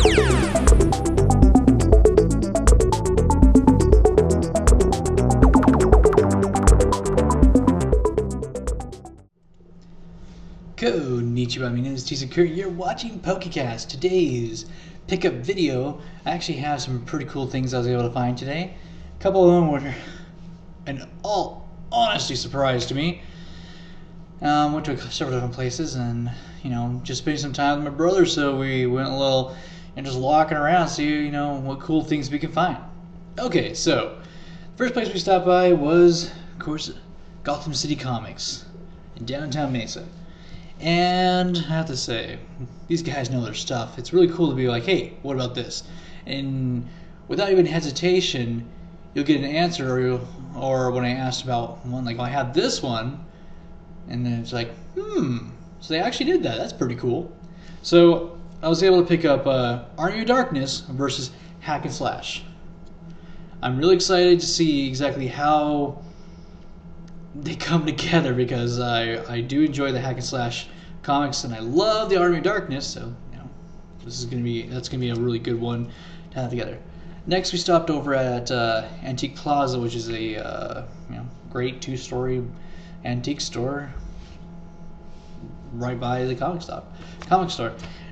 Konnichiwa, my name is Tizakuri. You're watching PokeCast. Today's pickup video, I actually have some pretty cool things I was able to find today. A couple of them were an all honesty surprise to me. Went to several different places and, just spending some time with my brother, so we went a little and just walking around, see, what cool things we can find. Okay, so, first place we stopped by was, of course, Gotham City Comics in downtown Mesa. And I have to say, these guys know their stuff. It's really cool to be like, hey, what about this? And without even hesitation, you'll get an answer, or when I asked about one, like, I have this one, and then it's like, so they actually did that. That's pretty cool. So I was able to pick up Army of Darkness versus Hack and Slash. I'm really excited to see exactly how they come together, because I do enjoy the Hack and Slash comics, and I love the Army of Darkness, so that's gonna be a really good one to have together. Next, we stopped over at Antique Plaza, which is a great two-story antique store right by the comic store.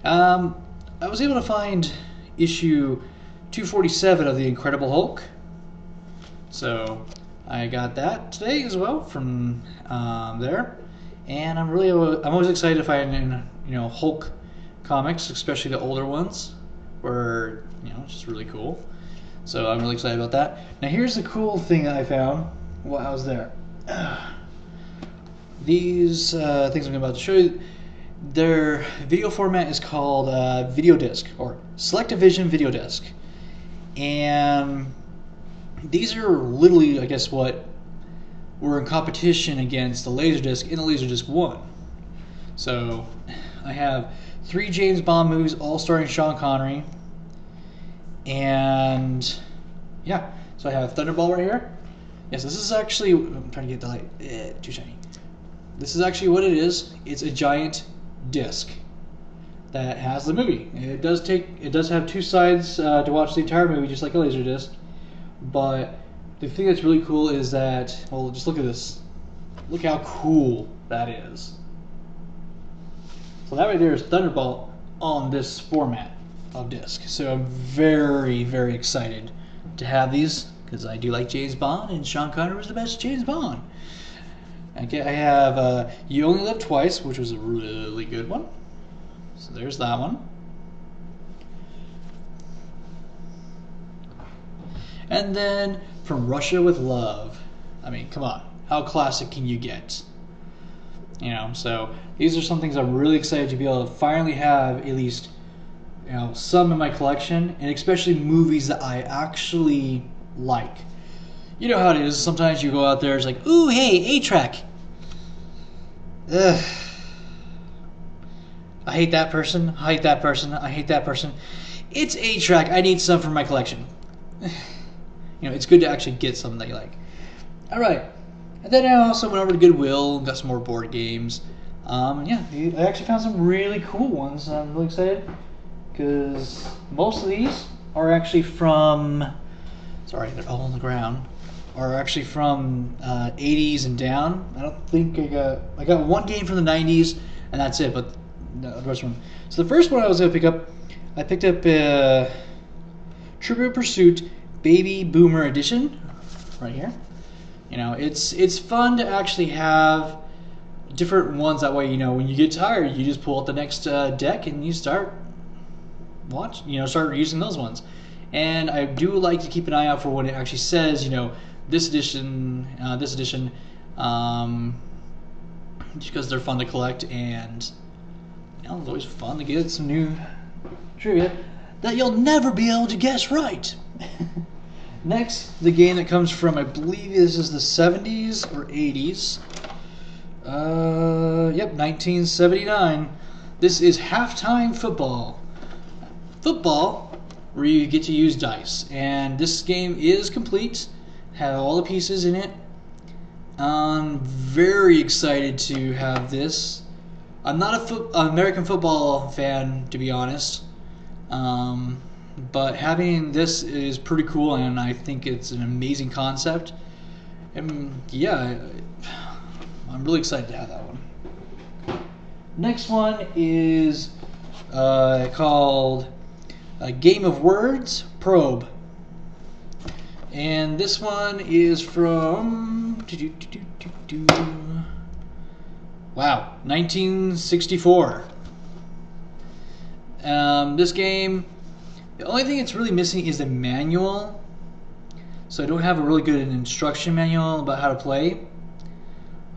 I was able to find issue 247 of the Incredible Hulk, so I got that today as well from there, and I'm always excited to find Hulk comics, especially the older ones, where it's just really cool. So I'm really excited about that. Now here's the cool thing that I found while I was there. These things I'm about to show you, their video format is called Video Disc, or Select-A-Vision Video Disc, and these are literally, I guess, what were in competition against the Laserdisc in the Laserdisc 1. So I have 3 James Bond movies, all starring Sean Connery, and so I have Thunderball right here. Yes, this is actually, I'm trying to get the light, too shiny. This is actually what it is. It's a giant disc that has the movie. It does have 2 sides to watch the entire movie, just like a Laserdisc. But the thing that's really cool is that, well, just look at this. Look how cool that is. So that right there is Thunderball on this format of disc. So I'm very, very excited to have these, because I do like James Bond, and Sean Connery was the best James Bond. Okay, I have You Only Live Twice, which was a really good one. So there's that one. And then From Russia with Love. I mean, come on. How classic can you get? So these are some things I'm really excited to be able to finally have, at least, some in my collection, and especially movies that I actually like. You know how it is. Sometimes you go out there, it's like, ooh, hey, A-Track. Ugh. I hate that person. I hate that person. I hate that person. It's A-Track. I need some for my collection. It's good to actually get something that you like. Alright. And then I also went over to Goodwill and got some more board games. I actually found some really cool ones. I'm really excited, because most of these are actually from, sorry, they're all on the ground, are actually from 80s and down. I don't think I got one game from the 90s, and that's it, but no, the rest of them. So the first one I was able to pick up, I picked up Trivial Pursuit Baby Boomer Edition, right here. It's fun to actually have different ones. That way, when you get tired, you just pull out the next deck and you start using those ones. And I do like to keep an eye out for when it actually says, this edition, just because they're fun to collect, and it's always fun to get some new trivia that you'll never be able to guess right. Next, the game that comes from, I believe this is the 70s or 80s. 1979. This is Halftime Football. Football, where you get to use dice. And this game is complete. Have all the pieces in it. I'm very excited to have this. I'm not an American football fan, to be honest. But having this is pretty cool, and I think it's an amazing concept. And yeah, I'm really excited to have that one. Next one is called A Game of Words Probe. And this one is from 1964. This game, the only thing it's really missing is a manual. So I don't have a really good instruction manual about how to play.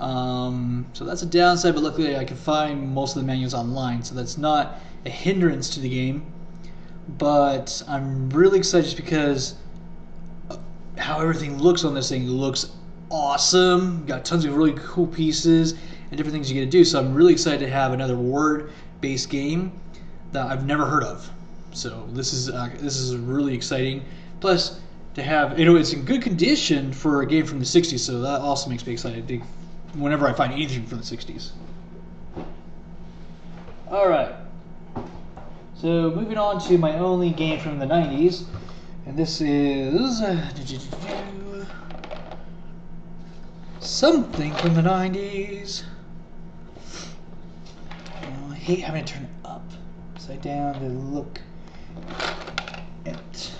So that's a downside, but luckily I can find most of the manuals online, so that's not a hindrance to the game. But I'm really excited just because how everything looks on this thing. It looks awesome. Got tons of really cool pieces and different things you get to do. So I'm really excited to have another word-based game that I've never heard of. So this is really exciting. Plus, to have, it's in good condition for a game from the 60s. So that also makes me excited whenever I find anything from the 60s. All right. So moving on to my only game from the 90s. And this is something from the 90s. Oh, I hate having to turn it upside down to look at.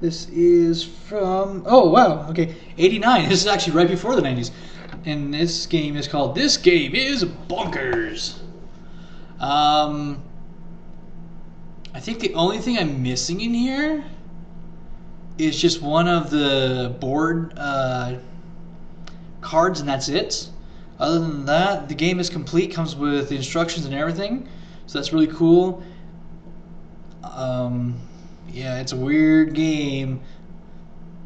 This is from, oh wow, okay, 89. This is actually right before the 90s. And this game is called This Game is Bonkers. I think the only thing I'm missing in here is just one of the board cards, and that's it. Other than that, the game is complete, comes with the instructions and everything, so that's really cool. Yeah, it's a weird game.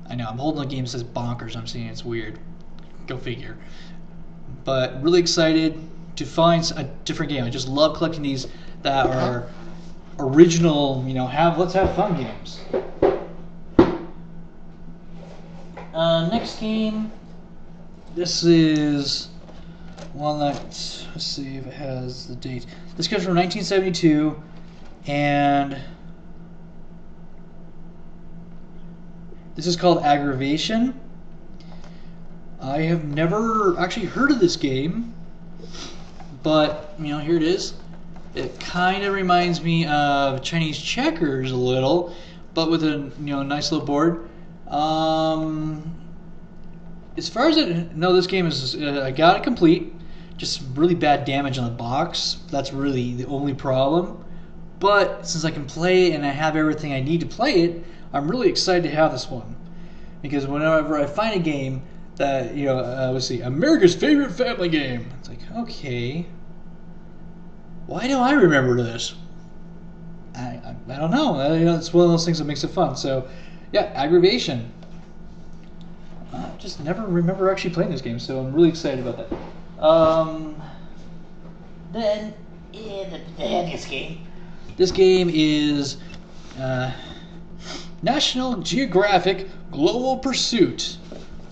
I know, I'm holding a game that says Bonkers, I'm saying it's weird. Go figure. But really excited to find a different game. I just love collecting these that are original, let's have fun games. Next game, this is one that, let's see if it has the date. This comes from 1972, and this is called Aggravation. I have never actually heard of this game, but here it is. It kind of reminds me of Chinese checkers a little, but with a nice little board. As far as I know, this game is I got it complete. Just really bad damage on the box. That's really the only problem. But since I can play it and I have everything I need to play it, I'm really excited to have this one. Because whenever I find a game that let's see, America's favorite family game. It's like, okay, why do I remember this? I don't know. It's one of those things that makes it fun. So, yeah, Aggravation. I just never remember actually playing this game, so I'm really excited about that. Then, this game is National Geographic Global Pursuit.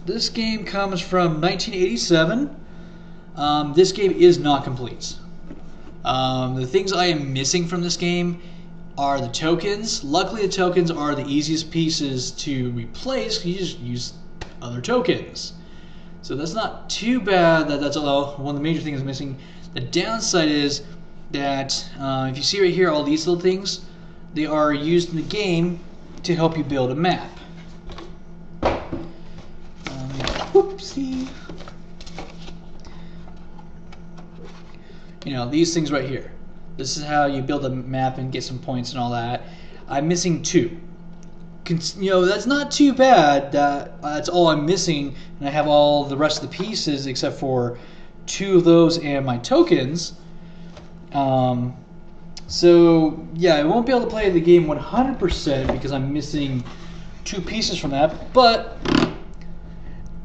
This game comes from 1987. This game is not complete. The things I am missing from this game are the tokens. Luckily, the tokens are the easiest pieces to replace. You just use other tokens. So that's not too bad. That's one of the major things missing. The downside is that if you see right here, all these little things, they are used in the game to help you build a map. Whoopsie. These things right here. This is how you build a map and get some points and all that. I'm missing 2. That's not too bad. That's all I'm missing, and I have all the rest of the pieces except for 2 of those and my tokens. So yeah, I won't be able to play the game 100% because I'm missing 2 pieces from that, but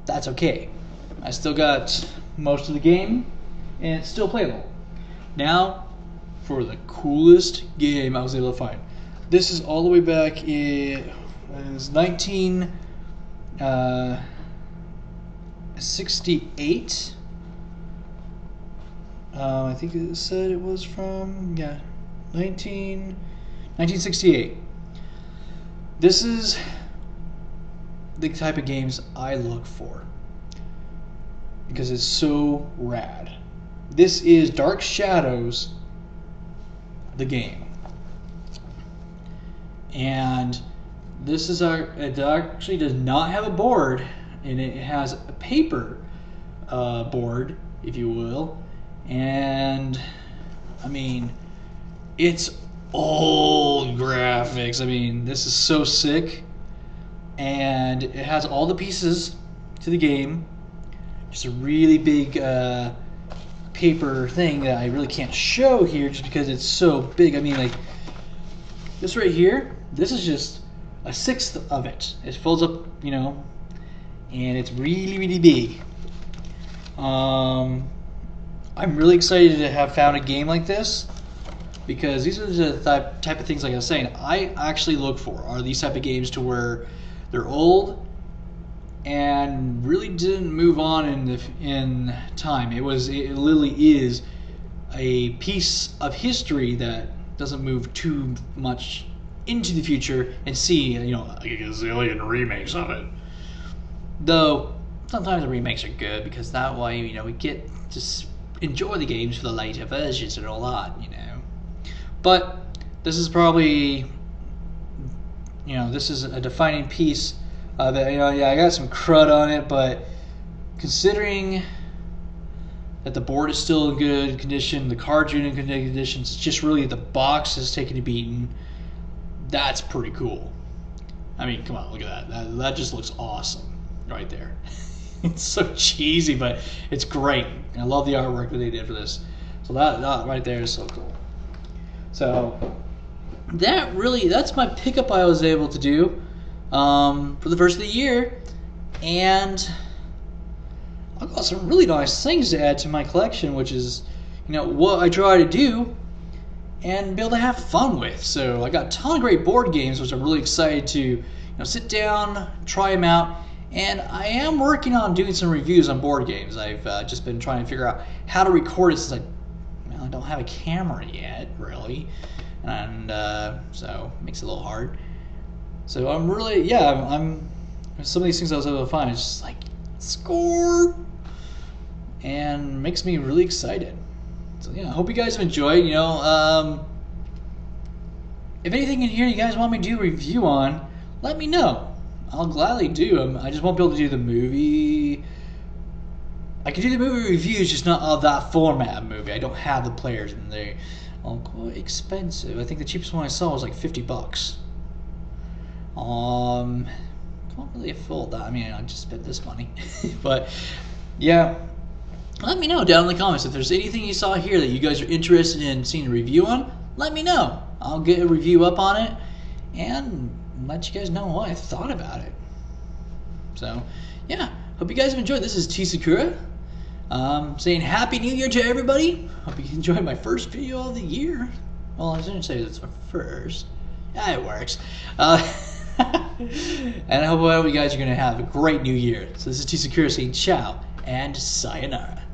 that's okay. I still got most of the game, and it's still playable. Now, for the coolest game I was able to find. This is all the way back in 1968. I think it said it was from, yeah, 1968. This is the type of games I look for because it's so rad. This is Dark Shadows, the game. And this is it actually does not have a board, and it has a paper board, if you will. And I mean, it's old graphics. I mean, this is so sick. And it has all the pieces to the game. Just a really big paper thing that I really can't show here just because it's so big. I mean, like, this right here, this is just a sixth of it. It folds up, you know, and it's really, really big. I'm really excited to have found a game like this because these are the type of things, like I was saying, I actually look for are these type of games to where they're old and really didn't move on in time. It literally is a piece of history that doesn't move too much into the future and see, you know, like a gazillion remakes of it. Though sometimes the remakes are good because that way, you know, we get to enjoy the games for the later versions and all that, you know. But this is probably, you know, this is a defining piece that, you know, yeah, I got some crud on it, but considering that the board is still in good condition, the cards are in good condition, it's just really the box is taking a beating. That's pretty cool. I mean, come on, look at that. That just looks awesome right there. It's so cheesy, but it's great. And I love the artwork that they did for this. So that right there is so cool. So that's my pickup I was able to do for the first of the year. And I've got some really nice things to add to my collection, which is, you know, what I try to do and be able to have fun with. So I got a ton of great board games, which I'm really excited to, you know, sit down, try them out. And I am working on doing some reviews on board games. I've just been trying to figure out how to record it since I don't have a camera yet, really. And so it makes it a little hard. So I'm really, yeah, I'm some of these things I was able to find, it's just like, score! And makes me really excited. So yeah, I hope you guys have enjoyed. You know, if anything in here you guys want me to do a review on, let me know. I'll gladly do them. I just won't be able to do the movie. I can do the movie reviews, just not of that format of movie. I don't have the players, and they're all quite expensive. I think the cheapest one I saw was like $50. Can't really afford that. I mean, I just spent this money, but yeah. Let me know down in the comments if there's anything you saw here that you guys are interested in seeing a review on. Let me know. I'll get a review up on it and let you guys know what I thought about it. So, yeah. Hope you guys have enjoyed. This is T Sakura. Saying Happy New Year to everybody. Hope you enjoyed my first video of the year. Well, I didn't say it's my first. Yeah, it works. And I hope all you guys are going to have a great new year. So this is T Sakura saying ciao and sayonara.